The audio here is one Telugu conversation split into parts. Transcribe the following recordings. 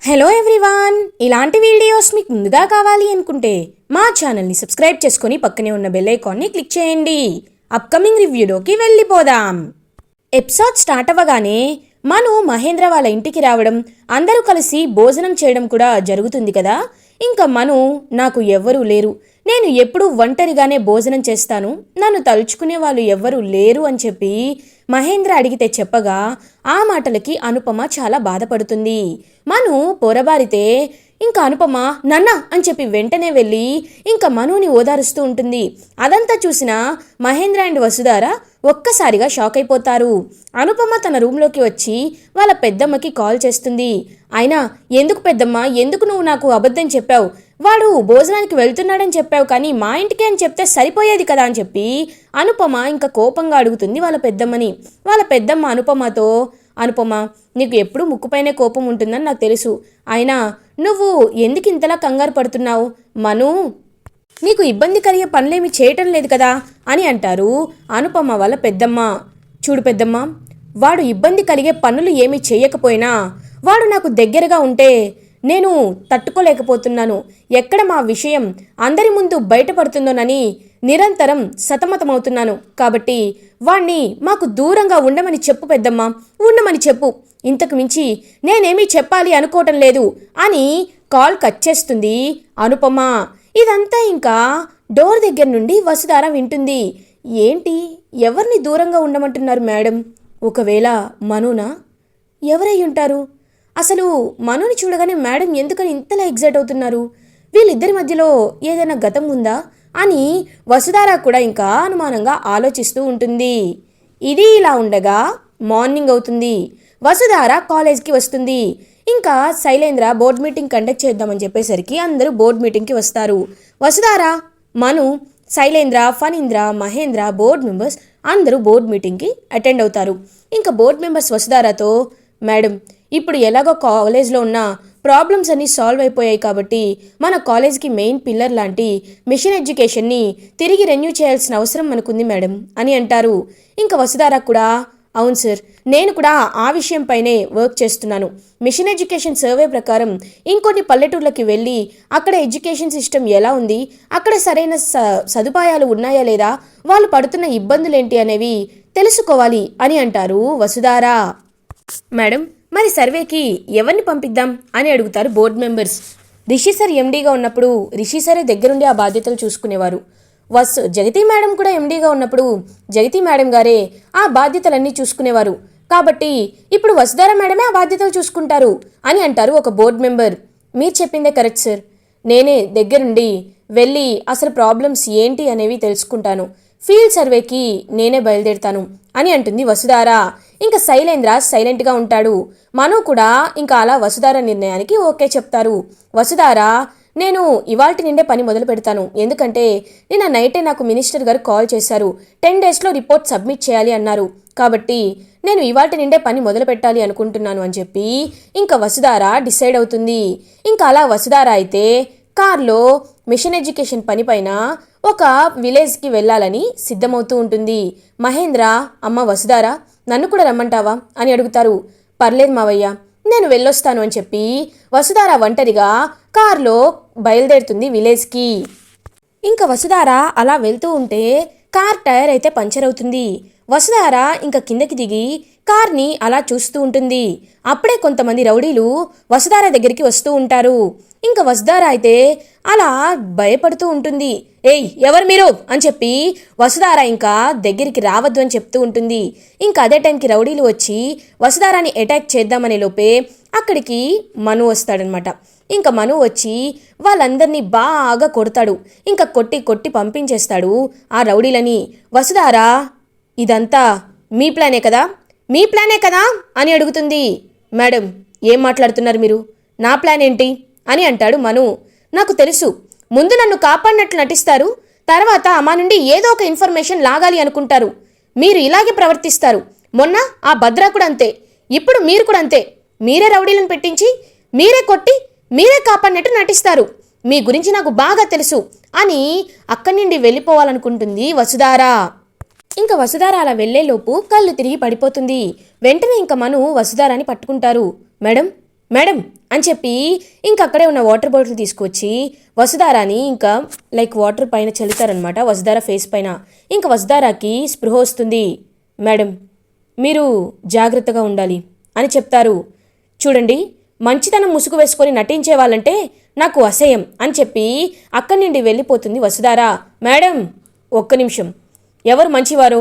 హలో ఎవ్రీవాన్, ఇలాంటి వీడియోస్ మీకు ముందుగా కావాలి అనుకుంటే మా ఛానల్ని సబ్స్క్రైబ్ చేసుకొని పక్కనే ఉన్న బెల్ ఐకాన్ని క్లిక్ చేయండి. అప్కమింగ్ రివ్యూలోకి వెళ్ళిపోదాం. ఎపిసోడ్ స్టార్ట్ అవ్వగానే మను మహేంద్ర వాళ్ళ ఇంటికి రావడం, అందరూ కలిసి భోజనం చేయడం కూడా జరుగుతుంది కదా. ఇంకా మను, నాకు ఎవ్వరూ లేరు, నేను ఎప్పుడూ ఒంటరిగానే భోజనం చేస్తాను, నన్ను తలుచుకునే వాళ్ళు ఎవ్వరూ లేరు అని చెప్పి మహేంద్ర అడిగితే చెప్పగా ఆ మాటలకి అనుపమ చాలా బాధపడుతుంది. మను పొరబారితే ఇంకా అనుపమ నన్న అని చెప్పి వెంటనే వెళ్ళి ఇంకా మనుని ఓదారుస్తూ ఉంటుంది. అదంతా చూసిన మహేంద్ర అండ్ వసుధార ఒక్కసారిగా షాక్ అయిపోతారు. అనుపమ తన రూమ్లోకి వచ్చి వాళ్ళ పెద్దమ్మకి కాల్ చేస్తుంది. అయినా ఎందుకు పెద్దమ్మ, ఎందుకు నువ్వు నాకు అబద్ధం చెప్పావు? వాడు భోజనానికి వెళ్తున్నాడని చెప్పావు, కానీ మా ఇంటికి అని చెప్తే సరిపోయేది కదా అని చెప్పి అనుపమ ఇంకా కోపంగా అడుగుతుంది వాళ్ళ పెద్దమ్మని. వాళ్ళ పెద్దమ్మ అనుపమతో, అనుపమ, నీకు ఎప్పుడూ ముక్కుపైనే కోపం ఉంటుందని నాకు తెలుసు, అయినా నువ్వు ఎందుకు ఇంతలా కంగారు పడుతున్నావు? మను నీకు ఇబ్బంది కలిగే పనులేమి చేయటం లేదు కదా అని అంటారు అనుపమ వాళ్ళ పెద్దమ్మ. చూడు పెద్దమ్మ, వాడు ఇబ్బంది కలిగే పనులు ఏమీ చేయకపోయినా వాడు నాకు దగ్గరగా ఉంటే నేను తట్టుకోలేకపోతున్నాను. ఎక్కడ మా విషయం అందరి ముందు బయటపడుతుందోనని నిరంతరం సతమతమవుతున్నాను. కాబట్టి వాణ్ణి మాకు దూరంగా ఉండమని చెప్పు పెద్దమ్మ, ఉండమని చెప్పు. ఇంతకు మించి నేనేమీ చెప్పాలి అనుకోవటం లేదు అని కాల్ కట్ చేస్తుంది అనుపమ. ఇదంతా ఇంకా డోర్ దగ్గర నుండి వసుధార వింటుంది. ఏంటి, ఎవరిని దూరంగా ఉండమంటున్నారు మేడం? ఒకవేళ మనునా? ఎవరై ఉంటారు? అసలు మనుని చూడగానే మేడం ఎందుకని ఇంతలా ఎగ్జైట్ అవుతున్నారు? వీళ్ళిద్దరి మధ్యలో ఏదైనా గతం ఉందా అని వసుధార కూడా ఇంకా అనుమానంగా ఆలోచిస్తూ ఉంటుంది. ఇది ఇలా ఉండగా మార్నింగ్ అవుతుంది. వసుధార కాలేజ్కి వస్తుంది. ఇంకా శైలేంద్ర బోర్డ్ మీటింగ్ కండక్ట్ చేద్దామని చెప్పేసరికి అందరూ బోర్డ్ మీటింగ్కి వస్తారు. వసుధార, మను, శైలేంద్ర, ఫణీంద్ర, మహేంద్ర బోర్డ్ మెంబర్స్ అందరూ బోర్డ్ మీటింగ్కి అటెండ్ అవుతారు. ఇంకా బోర్డ్ మెంబర్స్ వసుధారతో, మేడం, ఇప్పుడు ఎలాగో కాలేజ్లో ఉన్న ప్రాబ్లమ్స్ అన్నీ సాల్వ్ అయిపోయాయి కాబట్టి మన కాలేజ్కి మెయిన్ పిల్లర్ లాంటి మిషన్ ఎడ్యుకేషన్ని తిరిగి రెన్యూ చేయాల్సిన అవసరం మనకుంది మేడం అని అంటారు. ఇంకా వసుధార కూడా, అవును సార్, నేను కూడా ఆ విషయంపైనే వర్క్ చేస్తున్నాను. మిషన్ ఎడ్యుకేషన్ సర్వే ప్రకారం ఇంకొన్ని పల్లెటూర్లకి వెళ్ళి అక్కడ ఎడ్యుకేషన్ సిస్టమ్ ఎలా ఉంది, అక్కడ సరైన సదుపాయాలు ఉన్నాయా లేదా, వాళ్ళు పడుతున్న ఇబ్బందులేంటి అనేవి తెలుసుకోవాలి అని అంటారు వసుధార. మేడం, మరి సర్వేకి ఎవరిని పంపిద్దాం అని అడుగుతారు బోర్డు మెంబర్స్. రిషి సార్ ఎండీగా ఉన్నప్పుడు రిషి సారే దగ్గరుండి ఆ బాధ్యతలు చూసుకునేవారు. జగతి మేడం కూడా ఎండీగా ఉన్నప్పుడు జగతి మేడం గారే ఆ బాధ్యతలన్నీ చూసుకునేవారు. కాబట్టి ఇప్పుడు వసుధార మేడమే ఆ బాధ్యతలు చూసుకుంటారు అని అంటారు ఒక బోర్డు మెంబర్. మీరు చెప్పిందే కరెక్ట్ సార్, నేనే దగ్గరుండి వెళ్ళి అసలు ప్రాబ్లమ్స్ ఏంటి అనేవి తెలుసుకుంటాను. ఫీల్డ్ సర్వేకి నేనే బయలుదేరుతాను అని అంటుంది వసుధార. ఇంకా శైలేంద్ర సైలెంట్గా ఉంటాడు. మను కూడా ఇంకా అలా వసుధార నిర్ణయానికి ఓకే చెప్తారు. వసుధార, నేను ఇవాల్టి నిండే పని మొదలు పెడతాను, ఎందుకంటే నిన్న నైటే నాకు మినిస్టర్ గారు కాల్ చేశారు, 10 డేస్లో రిపోర్ట్ సబ్మిట్ చేయాలి అన్నారు. కాబట్టి నేను ఇవాల్టి నిండే పని మొదలు పెట్టాలి అనుకుంటున్నాను అని చెప్పి ఇంకా వసుధార డిసైడ్ అవుతుంది. ఇంకా అలా వసుధార అయితే కార్లో మిషన్ ఎడ్యుకేషన్ పని పైన ఒక విలేజ్కి వెళ్ళాలని సిద్ధమవుతూ ఉంటుంది. మహేంద్ర, అమ్మ వసుధార, నన్ను కూడా రమ్మంటావా అని అడుగుతారు. పర్లేదు మావయ్య, నేను వెళ్ళొస్తాను అని చెప్పి వసుధార ఒంటరిగా కార్లో బయలుదేరుతుంది విలేజ్కి. ఇంకా వసుధార అలా వెళ్తూ ఉంటే కార్ టైర్ అయితే పంచర్ అవుతుంది. వసుధార ఇంకా కిందకి దిగి కార్ని అలా చూస్తూ ఉంటుంది. అప్పుడే కొంతమంది రౌడీలు వసుధార దగ్గరికి వస్తూ ఉంటారు. ఇంకా వసుధార అయితే అలా భయపడుతూ ఉంటుంది. ఏయ్, ఎవరు మీరు అని చెప్పి వసుధార ఇంకా దగ్గరికి రావద్దు అని చెప్తూ ఉంటుంది. ఇంకా అదే టైంకి రౌడీలు వచ్చి వసుధారాని అటాక్ చేద్దామనే లోపే అక్కడికి మను వస్తాడనమాట. ఇంకా మను వచ్చి వాళ్ళందరినీ బాగా కొడతాడు. ఇంకా కొట్టి కొట్టి పంపించేస్తాడు ఆ రౌడీలని. వసుధార, ఇదంతా మీ ప్లానే కదా, మీ ప్లానే కదా అని అడుగుతుంది. మేడం, ఏం మాట్లాడుతున్నారు మీరు? నా ప్లాన్ ఏంటి అని అంటాడు మను. నాకు తెలుసు, ముందు నన్ను కాపాడినట్లు నటిస్తారు, తర్వాత మా నుండి ఏదో ఒక ఇన్ఫర్మేషన్ లాగాలి అనుకుంటారు. మీరు ఇలాగే ప్రవర్తిస్తారు. మొన్న ఆ భద్ర కూడా అంతే, ఇప్పుడు మీరు కూడా అంతే. మీరే రౌడీలను పెట్టించి మీరే కొట్టి మీరే కాపాడినట్టు నటిస్తారు. మీ గురించి నాకు బాగా తెలుసు అని అక్కడి నుండి వెళ్ళిపోవాలనుకుంటుంది వసుధార. ఇంకా వసుధార అలా వెళ్లేలోపు కళ్ళు తిరిగి పడిపోతుంది. వెంటనే ఇంకా మను వసుధారాని పట్టుకుంటారు. మేడం, మేడం అని చెప్పి ఇంకా అక్కడే ఉన్న వాటర్ బాటిల్ తీసుకొచ్చి వసుధారాని ఇంకా వాటర్ పైన చల్లుతారనమాట, వసుధార ఫేస్ పైన. ఇంకా వసుధారాకి స్పృహ వస్తుంది. మేడం, మీరు జాగ్రత్తగా ఉండాలి అని చెప్తారు. చూడండి, మంచితనం ముసుగు వేసుకొని నటించే వాళ్ళంటే నాకు అసహ్యం అని చెప్పి అక్కడి నుండి వెళ్ళిపోతుంది వసుధార. మేడం, ఒక్క నిమిషం. ఎవరు మంచివారో,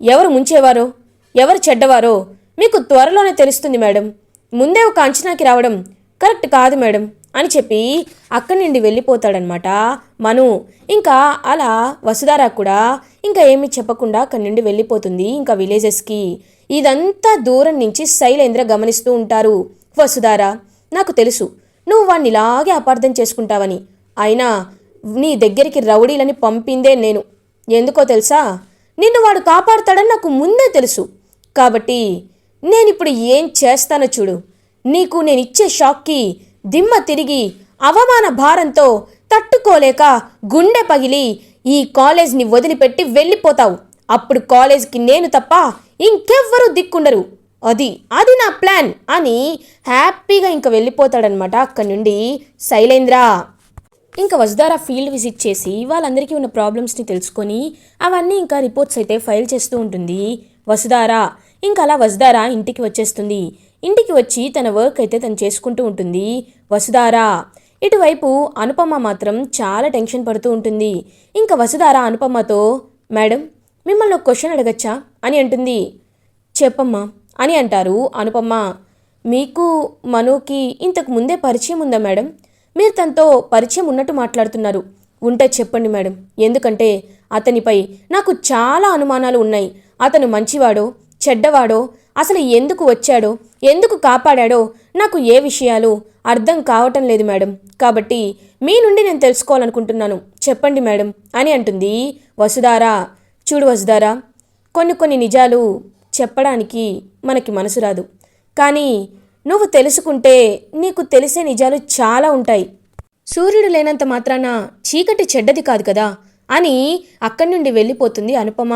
ఎవరు ముంచేవారో, ఎవరు చెడ్డవారో మీకు త్వరలోనే తెలుస్తుంది మేడం. ముందే ఒక అంచనాకి రావడం కరెక్ట్ కాదు మేడం అని చెప్పి అక్కడి నుండి వెళ్ళిపోతాడనమాట మను. ఇంకా అలా వసుధార కూడా ఇంకా ఏమీ చెప్పకుండా అక్కడి నుండి వెళ్ళిపోతుంది ఇంకా విలేజెస్కి. ఇదంతా దూరం నుంచి శైలేంద్ర గమనిస్తూ ఉంటారు. వసుధార, నాకు తెలుసు నువ్వు వాణ్ణి ఇలాగే అపార్థం చేసుకుంటావని. అయినా నీ దగ్గరికి రౌడీలని పంపిందే నేను. ఎందుకో తెలుసా? నిన్ను వాడు కాపాడుతాడని నాకు ముందే తెలుసు. కాబట్టి నేనిప్పుడు ఏం చేస్తానో చూడు. నీకు నేనిచ్చే షాక్కి దిమ్మ తిరిగి అవమాన భారంతో తట్టుకోలేక గుండె పగిలి ఈ కాలేజ్ని వదిలిపెట్టి వెళ్ళిపోతావు. అప్పుడు కాలేజ్కి నేను తప్ప ఇంకెవ్వరూ దిక్కుండరు. అది నా ప్లాన్ అని హ్యాపీగా ఇంకా వెళ్ళిపోతాడనమాట అక్కడి నుండి శైలేంద్ర. ఇంకా వసుధార ఫీల్డ్ విజిట్ చేసి వాళ్ళందరికీ ఉన్న ప్రాబ్లమ్స్ని తెలుసుకొని అవన్నీ ఇంకా రిపోర్ట్స్ అయితే ఫైల్ చేస్తూ ఉంటుంది వసుధార. ఇంకా అలా వసుధార ఇంటికి వచ్చేస్తుంది. ఇంటికి వచ్చి తన వర్క్ అయితే తను చేసుకుంటూ ఉంటుంది వసుధార. ఇటువైపు అనుపమ మాత్రం చాలా టెన్షన్ పడుతూ ఉంటుంది. ఇంకా వసుధార అనుపమతో, మేడం, మిమ్మల్ని ఒక క్వశ్చన్ అడగచ్చా అని అంటుంది. చెప్పమ్మా అని అంటారు అనుపమ. మీకు మనుకి ఇంతకు ముందే పరిచయం ఉందా మేడం? మీరు తనతో పరిచయం ఉన్నట్టు మాట్లాడుతున్నారు. ఉంటే చెప్పండి మేడం, ఎందుకంటే అతనిపై నాకు చాలా అనుమానాలు ఉన్నాయి. అతను మంచివాడో చెడ్డవాడో, అసలు ఎందుకు వచ్చాడో, ఎందుకు కాపాడాడో నాకు ఏ విషయాలు అర్థం కావటం లేదు మేడం. కాబట్టి మీ నుండి నేను తెలుసుకోవాలనుకుంటున్నాను, చెప్పండి మేడం అని అంటుంది వసుధార. చూడు వసుధార, కొన్ని నిజాలు చెప్పడానికి మనకి మనసు రాదు. కానీ నువ్వు తెలుసుకుంటే నీకు తెలిసే నిజాలు చాలా ఉంటాయి. సూర్యుడు లేనంత మాత్రాన చీకటి చెడ్డది కాదు కదా అని అక్కడి నుండి వెళ్ళిపోతుంది అనుపమ.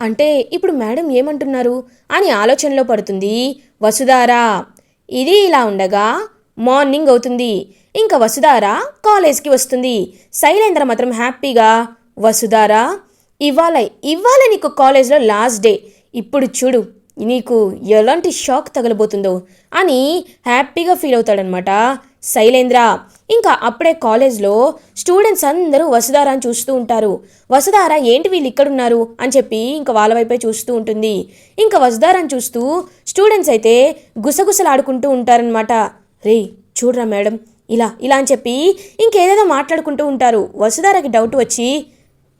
అంటే ఇప్పుడు మేడం ఏమంటున్నారు అని ఆలోచనలో పడుతుంది వసుధార. ఇది ఇలా ఉండగా మార్నింగ్ అవుతుంది. ఇంకా వసుధార కాలేజ్కి వస్తుంది. శైలేంద్ర మాత్రం హ్యాపీగా, వసుధార, ఇవాళ నీకు కాలేజ్లో లాస్ట్ డే. ఇప్పుడు చూడు నీకు ఎలాంటి షాక్ తగలబోతుందో అని హ్యాపీగా ఫీల్ అవుతాడనమాట శైలేంద్ర. ఇంకా అప్పుడే కాలేజ్లో స్టూడెంట్స్ అందరూ వసుధారాని చూస్తూ ఉంటారు. వసుధార, ఏంటి వీళ్ళు ఇక్కడున్నారు అని చెప్పి ఇంకా వాళ్ళ వైపే చూస్తూ ఉంటుంది. ఇంకా వసుధారాని చూస్తూ స్టూడెంట్స్ అయితే గుసగుసలాడుకుంటూ ఉంటారనమాట. రే చూడరా మేడం, ఇలా అని చెప్పి ఇంకేదేదో మాట్లాడుకుంటూ ఉంటారు. వసుధారకి డౌట్ వచ్చి,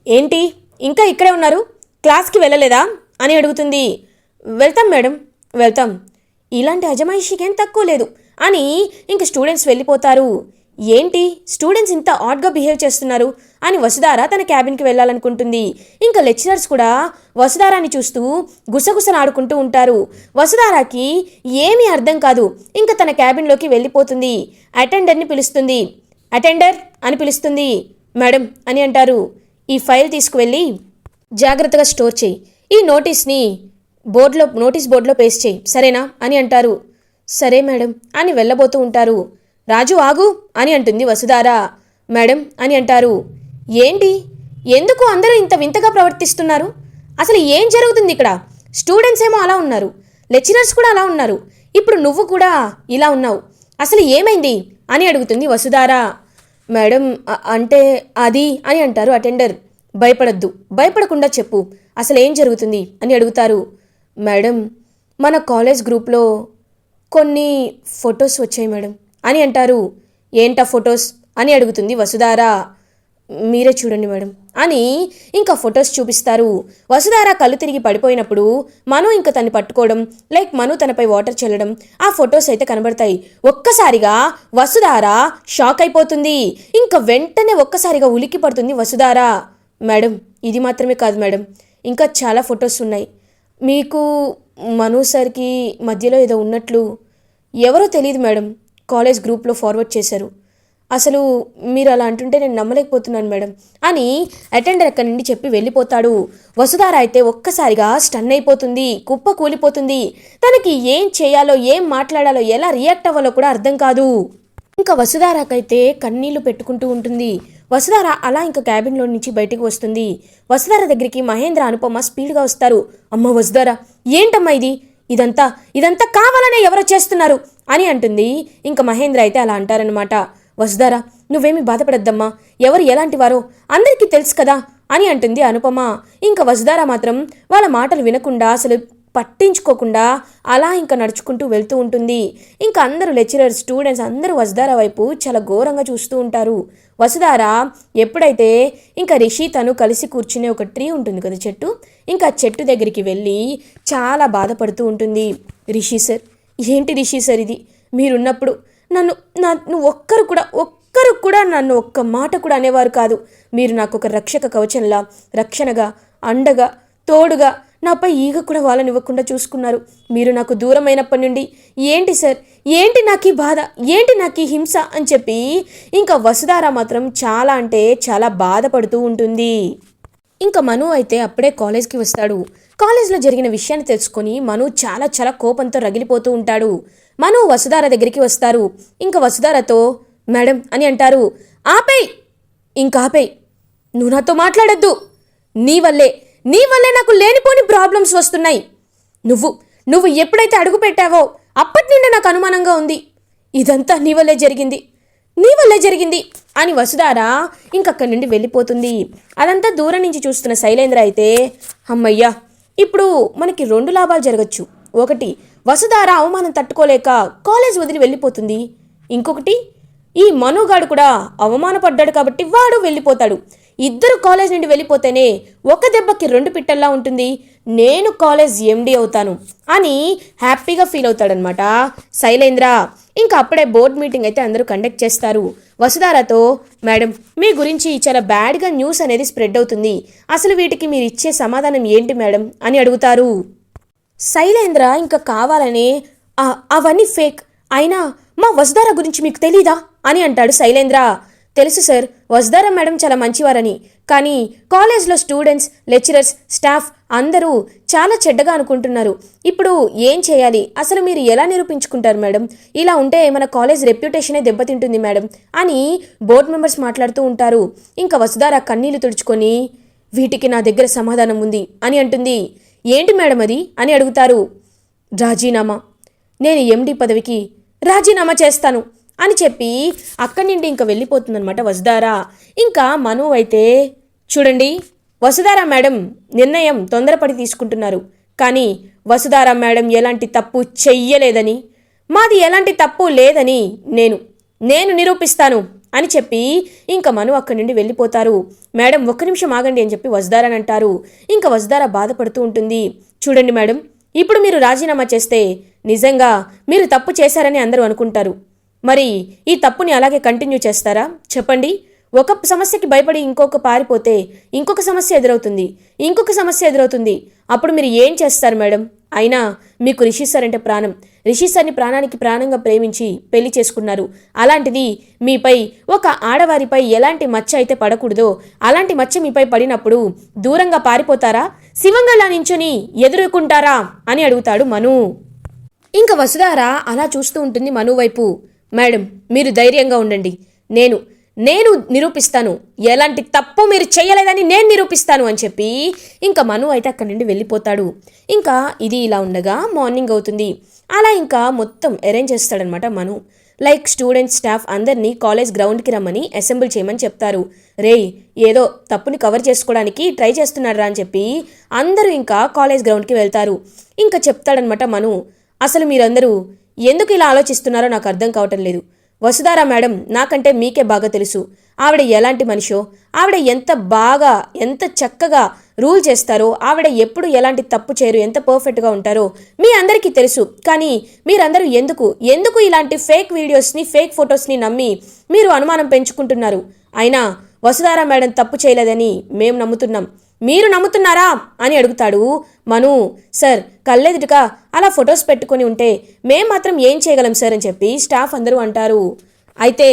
ఏంటి ఇంకా ఇక్కడే ఉన్నారు, క్లాస్కి వెళ్ళలేదా అని అడుగుతుంది. వెళ్తాం మేడం, వెళ్తాం. ఇలాంటి అజమాయిషీకి ఏం తక్కువ లేదు అని ఇంక స్టూడెంట్స్ వెళ్ళిపోతారు. ఏంటి స్టూడెంట్స్ ఇంత ఆడ్గా బిహేవ్ చేస్తున్నారు అని వసుధార తన క్యాబిన్కి వెళ్ళాలనుకుంటుంది. ఇంకా లెక్చరర్స్ కూడా వసుధారాని చూస్తూ గుసగుసలాడుకుంటూ ఉంటారు. వసుధారాకి ఏమీ అర్థం కాదు. ఇంకా తన క్యాబిన్లోకి వెళ్ళిపోతుంది. అటెండర్ని పిలుస్తుంది. అటెండర్ అని పిలుస్తుంది. మేడం అని అంటారు. ఈ ఫైల్ తీసుకువెళ్ళి జాగ్రత్తగా స్టోర్ చేయి. ఈ నోటీస్ని నోటీస్ బోర్డులో పేస్ట్ చేయి, సరేనా అని అంటారు. సరే మేడం అని వెళ్ళబోతూ ఉంటారు. రాజు ఆగు అని అంటుంది వసుధార. మేడం అని అంటారు. ఏంటి, ఎందుకు అందరూ ఇంత వింతగా ప్రవర్తిస్తున్నారు? అసలు ఏం జరుగుతుంది ఇక్కడ? స్టూడెంట్స్ ఏమో అలా ఉన్నారు, లెక్చరర్స్ కూడా అలా ఉన్నారు, ఇప్పుడు నువ్వు కూడా ఇలా ఉన్నావు. అసలు ఏమైంది అని అడుగుతుంది వసుధార. మేడం అంటే అది అని అంటారు అటెండర్. భయపడద్దు, భయపడకుండా చెప్పు, అసలు ఏం జరుగుతుంది అని అడుగుతారు. మేడం, మన కాలేజ్ గ్రూప్లో కొన్ని ఫొటోస్ వచ్చాయి మేడం అని అంటారు. ఏంటా ఫొటోస్ అని అడుగుతుంది వసుధార. మీరే చూడండి మేడం అని ఇంకా ఫొటోస్ చూపిస్తారు. వసుధార కళ్ళు తిరిగి పడిపోయినప్పుడు మను ఇంకా తన్ని పట్టుకోవడం, మను తనపై వాటర్ చల్లడం, ఆ ఫొటోస్ అయితే కనబడతాయి. ఒక్కసారిగా వసుధార షాక్ అయిపోతుంది. ఇంకా వెంటనే ఒక్కసారిగా ఉలిక్కి పడుతుంది వసుధార. మేడం, ఇది మాత్రమే కాదు మేడం, ఇంకా చాలా ఫొటోస్ ఉన్నాయి. మీకు మను సార్కి మధ్యలో ఏదో ఉన్నట్లు ఎవరో తెలియదు మేడం, కాలేజ్ గ్రూప్లో ఫార్వర్డ్ చేశారు. అసలు మీరు అలా అంటుంటే నేను నమ్మలేకపోతున్నాను మేడం అని అటెండర్ అక్కడి నుండి చెప్పి వెళ్ళిపోతాడు. వసుధార అయితే ఒక్కసారిగా స్టన్ అయిపోతుంది, కుప్ప కూలిపోతుంది. తనకి ఏం చేయాలో, ఏం మాట్లాడాలో, ఎలా రియాక్ట్ అవ్వాలో కూడా అర్థం కాదు. ఇంకా వసుధారకైతే కన్నీళ్లు పెట్టుకుంటూ ఉంటుంది. వసుధార అలా ఇంకా క్యాబిన్లో నుంచి బయటికి వస్తుంది. వసుధార దగ్గరికి మహేంద్ర, అనుపమ స్పీడ్గా వస్తారు. అమ్మ వసుధార, ఏంటమ్మా ఇది? ఇదంతా ఇదంతా కావాలనే ఎవరో చేస్తున్నారు అని అంటుంది. ఇంకా మహేంద్ర అయితే అలా అంటారనమాట. వసుధార, నువ్వేమీ బాధపడద్దమ్మా, ఎవరు ఎలాంటి వారో అందరికీ తెలుసు కదా అని అంటుంది అనుపమ. ఇంకా వసుధార మాత్రం వాళ్ళ మాటలు వినకుండా, అసలు పట్టించుకోకుండా అలా ఇంకా నడుచుకుంటూ వెళ్తూ ఉంటుంది. ఇంకా అందరూ లెక్చరర్స్, స్టూడెంట్స్ అందరూ వసుధార వైపు చాలా ఘోరంగా చూస్తూ ఉంటారు. వసుధార ఎప్పుడైతే ఇంకా రిషి తను కలిసి కూర్చునే ఒక ట్రీ ఉంటుంది కదా, చెట్టు, ఇంకా చెట్టు దగ్గరికి వెళ్ళి చాలా బాధపడుతూ ఉంటుంది. రిషి సార్, ఏంటి రిషి సార్ ఇది? మీరున్నప్పుడు నన్ను ఒక్కరు కూడా నన్ను ఒక్క మాట కూడా అనేవారు కాదు. మీరు నాకు ఒక రక్షక కవచంలా, రక్షణగా, అండగా, తోడుగా, నాపై ఈగ కూడా వాళ్ళనివ్వకుండా చూసుకున్నారు. మీరు నాకు దూరమైనప్పటి నుండి ఏంటి సార్, ఏంటి నాకు ఈ బాధ, ఏంటి నాకు ఈ హింస అని చెప్పి ఇంకా వసుధార మాత్రం చాలా అంటే చాలా బాధపడుతూ ఉంటుంది. ఇంకా మను అయితే అప్పుడే కాలేజ్కి వస్తాడు. కాలేజ్లో జరిగిన విషయాన్ని తెలుసుకొని మను చాలా చాలా కోపంతో రగిలిపోతూ ఉంటాడు. మను వసుధార దగ్గరికి వస్తారు. ఇంకా వసుధారతో మేడం అని అంటారు. ఆపేయ్, ఇంకా ఆపేయ్, నువ్వు నాతో మాట్లాడొద్దు. నీ వల్లే నాకు లేనిపోని ప్రాబ్లమ్స్ వస్తున్నాయి. నువ్వు ఎప్పుడైతే అడుగు పెట్టావో అప్పటి నుండి నాకు అనుమానంగా ఉంది. ఇదంతా నీ వల్లే జరిగింది అని వసుధార ఇంకక్కడి నుండి వెళ్ళిపోతుంది. అదంతా దూరం నుంచి చూస్తున్న శైలేంద్ర అయితే, అమ్మయ్యా, ఇప్పుడు మనకి 2 లాభాలు జరగచ్చు. ఒకటి, వసుధార అవమానం తట్టుకోలేక కాలేజ్ వదిలి వెళ్ళిపోతుంది. ఇంకొకటి, ఈ మనుగాడు కూడా అవమానపడ్డాడు కాబట్టి వాడు వెళ్ళిపోతాడు. ఇద్దరు కాలేజ్ నుండి వెళ్ళిపోతేనే ఒక దెబ్బకి 2 పిట్టల్లా ఉంటుంది. నేను కాలేజ్ ఎండి అవుతాను అని హ్యాపీగా ఫీల్ అవుతాడనమాట శైలేంద్ర. ఇంకా అప్పుడే బోర్డ్ మీటింగ్ అయితే అందరూ కండక్ట్ చేస్తారు. వసుధారతో, మేడం, మీ గురించి చాలా బ్యాడ్గా న్యూస్ అనేది స్ప్రెడ్ అవుతుంది. అసలు వీటికి మీరు ఇచ్చే సమాధానం ఏంటి మేడం అని అడుగుతారు. శైలేంద్ర ఇంకా కావాలనే అవన్నీ ఫేక్, అయినా మా వసుధార గురించి మీకు తెలీదా అని అంటాడు శైలేంద్ర. తెలుసు సార్, వసుధార మేడం చాలా మంచివారని, కానీ కాలేజ్లో స్టూడెంట్స్, లెక్చరర్స్, స్టాఫ్ అందరూ చాలా చెడ్డగా అనుకుంటున్నారు. ఇప్పుడు ఏం చేయాలి? అసలు మీరు ఎలా నిరూపించుకుంటారు మేడం? ఇలా ఉంటే మన కాలేజ్ రెప్యుటేషనే దెబ్బతింటుంది మేడం అని బోర్డ్ మెంబర్స్ మాట్లాడుతూ ఉంటారు. ఇంకా వసుధార కన్నీళ్లు తుడుచుకొని, వీటికి నా దగ్గర సమాధానం ఉంది అని అంటుంది. ఏంటి మేడం అది అని అడుగుతారు. రాజీనామా, నేను ఎండి పదవికి రాజీనామా చేస్తాను అని చెప్పి అక్కడి నుండి ఇంకా వెళ్ళిపోతుందనమాట వసుధార. ఇంకా మను అయితే, చూడండి వసుధార మేడం నిర్ణయం తొందరపడి తీసుకుంటున్నారు, కానీ వసుధార మేడం ఎలాంటి తప్పు చెయ్యలేదని, మాది ఎలాంటి తప్పు లేదని నేను నిరూపిస్తాను అని చెప్పి ఇంకా మను అక్కడి నుండి వెళ్ళిపోతారు. మేడం ఒక్క నిమిషం ఆగండి అని చెప్పి వసుధార అని అంటారు. ఇంకా వసుధార బాధపడుతూ ఉంటుంది. చూడండి మేడం, ఇప్పుడు మీరు రాజీనామా చేస్తే నిజంగా మీరు తప్పు చేశారని అందరూ అనుకుంటారు. మరి ఈ తప్పుని అలాగే కంటిన్యూ చేస్తారా చెప్పండి? ఒక సమస్యకి భయపడి పారిపోతే ఇంకొక సమస్య ఎదురవుతుంది. అప్పుడు మీరు ఏం చేస్తారు మేడం? అయినా మీకు రిషి సార్ అంటే ప్రాణం. రిషి సార్ని ప్రాణానికి ప్రాణంగా ప్రేమించి పెళ్లి చేసుకున్నారు. అలాంటిది మీపై ఒక ఆడవారిపై ఎలాంటి మచ్చ అయితే పడకూడదో అలాంటి మచ్చ మీపై పడినప్పుడు దూరంగా పారిపోతారా, శివంగల్లా నించుని ఎదుర్కొంటారా అని అడుగుతాడు మను. ఇంకా వసుధార అలా చూస్తూ ఉంటుంది మను వైపు. మేడం, మీరు ధైర్యంగా ఉండండి, నేను నిరూపిస్తాను, ఎలాంటి తప్పు మీరు చేయలేదని నేను నిరూపిస్తాను అని చెప్పి ఇంకా మను అయితే అక్కడి నుండి వెళ్ళిపోతాడు. ఇంకా ఇది ఇలా ఉండగా మార్నింగ్ అవుతుంది. అలా ఇంకా మొత్తం అరేంజ్ చేస్తాడనమాట మను. లైక్ స్టూడెంట్స్, స్టాఫ్ అందరినీ కాలేజ్ గ్రౌండ్కి రమ్మని అసెంబ్ల్ చేయమని చెప్తారు. రేయ్, ఏదో తప్పుని కవర్ చేసుకోవడానికి ట్రై చేస్తున్నారా అని చెప్పి అందరూ ఇంకా కాలేజ్ గ్రౌండ్కి వెళ్తారు. ఇంకా చెప్తాడనమాట మను, అసలు మీరందరూ ఎందుకు ఇలా ఆలోచిస్తున్నారో నాకు అర్థం కావటం లేదు. వసుధార మేడం నాకంటే మీకే బాగా తెలుసు. ఆవిడ ఎలాంటి మనిషో, ఆవిడ ఎంత చక్కగా రూల్ చేస్తారో, ఆవిడ ఎప్పుడు ఎలాంటి తప్పు చేయరు, ఎంత పర్ఫెక్ట్గా ఉంటారో మీ అందరికీ తెలుసు. కానీ మీరందరూ ఎందుకు ఇలాంటి ఫేక్ వీడియోస్ని, ఫేక్ ఫొటోస్ని నమ్మి మీరు అనుమానం పెంచుకుంటున్నారు? అయినా వసుధార మేడం తప్పు చేయలేదని మేము నమ్ముతున్నాం, మీరు నమ్ముతున్నారా అని అడుగుతాడు మను. సార్, కళ్ళెదుటిగా అలా ఫొటోస్ పెట్టుకొని ఉంటే మేం మాత్రం ఏం చేయగలం సార్ అని చెప్పి స్టాఫ్ అందరూ అంటారు. అయితే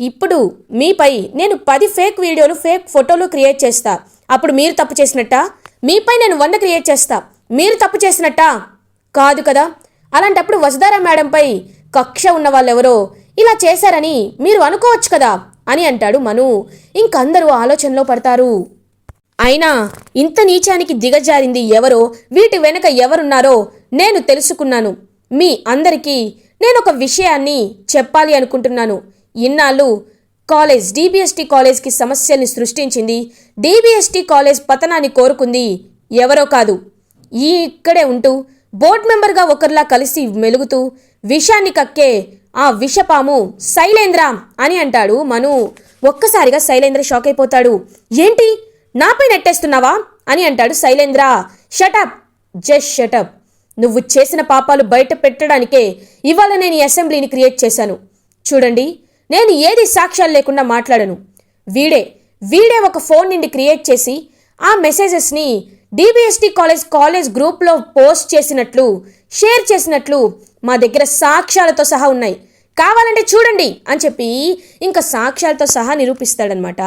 ఇప్పుడు మీపై నేను 10 ఫేక్ వీడియోలు ఫేక్ ఫోటోలు క్రియేట్ చేస్తా. అప్పుడు మీరు తప్పు చేసినట్టా? మీపై నేను 100 క్రియేట్ చేస్తా, మీరు తప్పు చేసినట్టా? కాదు కదా. అలాంటప్పుడు వసుధార మేడంపై కక్ష ఉన్న వాళ్ళెవరో ఇలా చేశారని మీరు అనుకోవచ్చు కదా అని అంటాడు మను. ఇంకందరూ ఆలోచనలో పడతారు. అయినా ఇంత నీచానికి దిగజారింది ఎవరో, వీటి వెనుక ఎవరున్నారో నేను తెలుసుకున్నాను. మీ అందరికీ నేనొక విషయాన్ని చెప్పాలి అనుకుంటున్నాను. ఇన్నాళ్ళు డిబిఎస్టి కాలేజ్కి సమస్యల్ని సృష్టించింది, డిబిఎస్టి కాలేజ్ పతనాన్ని కోరుకుంది ఎవరో కాదు, ఇక్కడే ఉంటూ బోర్డ్ మెంబర్గా ఒకరిలా కలిసి మెలుగుతూ విషాన్ని కక్కే ఆ విషపాము శైలేంద్ర అని అంటాడు మను. ఒక్కసారిగా శైలేంద్ర షాక్ అయిపోతాడు. ఏంటి, నాపై నెట్టేస్తున్నావా అని అంటాడు శైలేంద్ర. Shut up, just shut up. నువ్వు చేసిన పాపాలు బయట పెట్టడానికే ఇవాళ నేను ఈ అసెంబ్లీని క్రియేట్ చేశాను. చూడండి, నేను ఏది సాక్ష్యాలు లేకుండా మాట్లాడను. వీడే ఒక ఫోన్ నుండి క్రియేట్ చేసి ఆ మెసేజెస్ని డిబిఎస్టి కాలేజ్ గ్రూప్లో పోస్ట్ చేసినట్లు, షేర్ చేసినట్లు మా దగ్గర సాక్ష్యాలతో సహా ఉన్నాయి, కావాలంటే చూడండి అని చెప్పి ఇంకా సాక్ష్యాలతో సహా నిరూపిస్తాడనమాట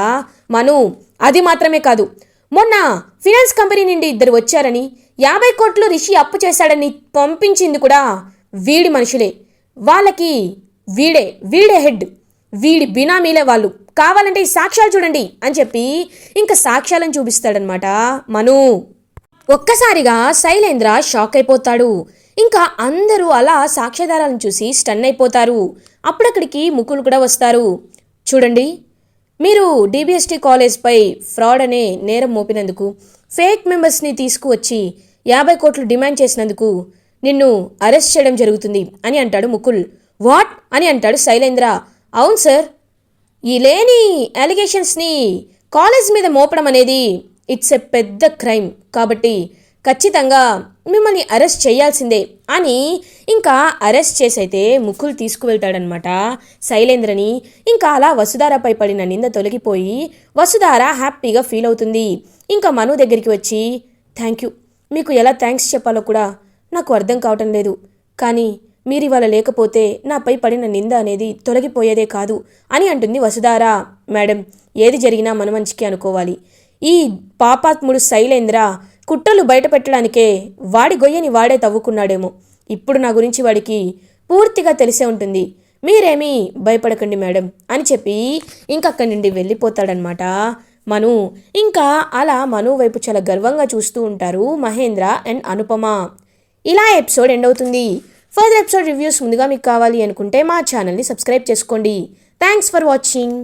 మను. అది మాత్రమే కాదు, మొన్న ఫినాన్స్ కంపెనీ నుండి 2 వచ్చారని 50 కోట్లు రిషి అప్పు చేశాడని పంపించింది కూడా వీడి మనుషులే. వాళ్ళకి వీడే హెడ్, వీడి బినామీలే వాళ్ళు, కావాలంటే ఈ సాక్ష్యాలు చూడండి అని చెప్పి ఇంకా సాక్ష్యాలను చూపిస్తాడనమాట మను. ఒక్కసారిగా శైలేంద్ర షాక్ అయిపోతాడు. ఇంకా అందరూ అలా సాక్ష్యాధారాలను చూసి స్టన్ అయిపోతారు. అప్పుడక్కడికి ముకుల్ కూడా వస్తారు. చూడండి, మీరు డిబిఎస్టి కాలేజ్పై ఫ్రాడ్ అనే నేరం మోపినందుకు, ఫేక్ మెంబర్స్ని తీసుకువచ్చి 50 కోట్లు డిమాండ్ చేసినందుకు నిన్ను అరెస్ట్ చేయడం జరుగుతుంది అని అంటాడు ముకుల్. వాట్ అని అంటాడు శైలేంద్ర. అవును సార్, ఈ లేని అలిగేషన్స్ని కాలేజ్ మీద మోపడం అనేది ఇట్స్ ఎ పెద్ద క్రైమ్, కాబట్టి ఖచ్చితంగా మిమ్మల్ని అరెస్ట్ చేయాల్సిందే అని ఇంకా అరెస్ట్ చేసైతే ముకుల్ తీసుకువెళ్తాడనమాట శైలేంద్రని. ఇంకా అలా వసుధారపై పడిన నింద తొలగిపోయి వసుధార హ్యాపీగా ఫీల్ అవుతుంది. ఇంకా మను దగ్గరికి వచ్చి, థ్యాంక్ యూ, మీకు ఎలా థ్యాంక్స్ చెప్పాలో కూడా నాకు అర్థం కావటం లేదు, కానీ మీరు ఇవాళ లేకపోతే నాపై పడిన నింద అనేది తొలగిపోయేదే కాదు అని అంటుంది వసుధార. మేడం, ఏది జరిగినా మన మంచికి అనుకోవాలి. ఈ పాపాత్ముడు శైలేంద్ర కుట్రలు బయట పెట్టడానికే వాడి గొయ్యని వాడే తవ్వుకున్నాడేమో. ఇప్పుడు నా గురించి వాడికి పూర్తిగా తెలిసే ఉంటుంది. మీరేమీ భయపడకండి మేడం అని చెప్పి ఇంకక్కడి నుండి వెళ్ళిపోతాడనమాట మను. ఇంకా అలా మను వైపు చాలా గర్వంగా చూస్తూ ఉంటారు మహేంద్ర అండ్ అనుపమ. ఇలా ఎపిసోడ్ ఎండ్ అవుతుంది. ఫర్దర్ ఎపిసోడ్ రివ్యూస్ ముందుగా మీకు కావాలి అనుకుంటే మా ఛానల్ని సబ్స్క్రైబ్ చేసుకోండి. Thanks for watching.